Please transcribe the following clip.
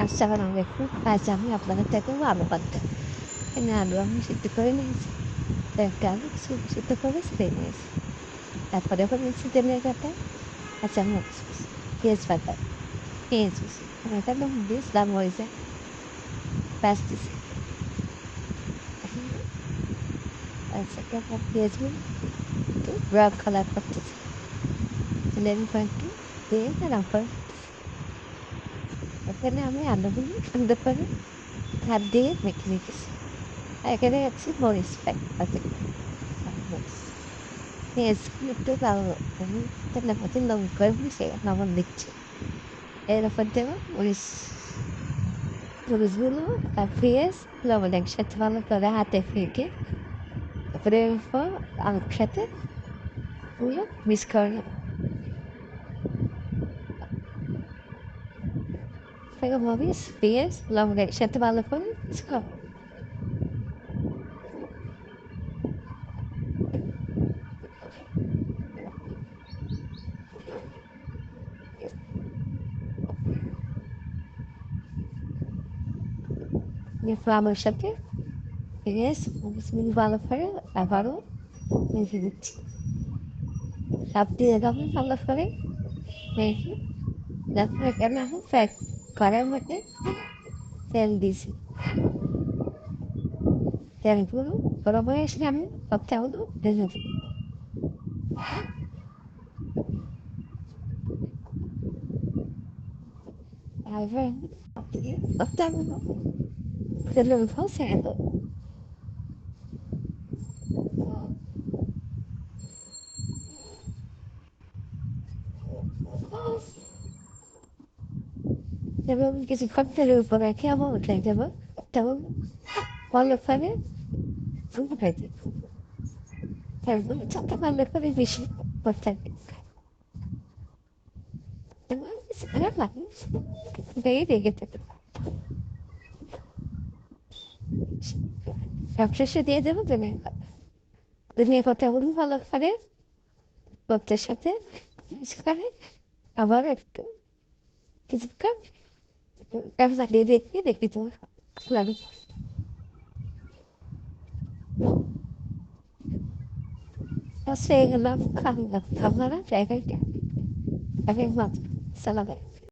আসসালামু আলাইকুম। আজ আমি আপনাদের থেকে আলু ভর্তা। এখানে আলু আমি সিদ্ধ করে নিয়েছি। কয়েকটা আলু সিদ্ধ করে ছেড়ে নিয়েছি। তারপরে ওখানে নিচ্ছি ধনিয়া পাতা, কাঁচামরিচ, পেঁয়াজ পাতা, পেঁয়াজ কুচি। এখানে নুন দিয়েছিলাম মরিচে পেঁয়াজ দিয়েছি। আচ্ছা তারপর পেঁয়াজগুলো একটু ব্রাউন কালার করতেছি। লেবু কয়েকটু দিয়ে নাড়া করে এখানে আমি আলুগুলো সুন্দর করে হাত দিয়ে মেখে রেখেছি। আর এখানে আছে মরিচ প্যাকেট মরিচ। পেঁয়াজগুলো একটু লাল আমি তেলের মধ্যে লবণ করে মিশিয়ে লবণ দিচ্ছি। এর উপর দেবো মরিচগুলো আর পেঁয়াজ লবণ একসাথে ভালো করে হাতে ফেঁকে তারপরে এর উপর আলুর সাথে পুরো মিক্স করে নেবো। মরিচ পেঁয়াজ লবণ একসাথে ভালো করে মিক্স করবো। এরপর আমার সাথে পেঁয়াজ মরিচগুলো ভালো করে আবারও মেখে দিচ্ছি। সব দিয়ে দেবো ভালো করে মেখে তারপর এখানে আমি কড়াইয়ের মধ্যে তেল দিয়েছি। তেলগুলো গরম হয়ে আসলে আমি ভর্তাগুলো ভেজে দিই। তারপর ভর্তাগুলো তেলের উপর ছেড়ে দেবো। এবং কিছুক্ষণ তেলের উপর রেখে আবার উঠে দেবো। তখন ভালো করে উঠে দিই। তারপর যত ভালো করে বেশি ভর্তা দিই এবং সেখানে মানুষ গায়ে রেগে থাকে। সবশেষে দিয়ে দেবো ধনিয়া পাতা। ধনিয়া পাতাগুলো ভালো করে ভর্তার সাথে মিক্স করে আবার একটু কিছুক্ষণ চালিয়ে রেখে রেখে দেবো। লাগে হচ্ছে এগুলো আপনারা জায়গায় আমি মাত্র সালাদ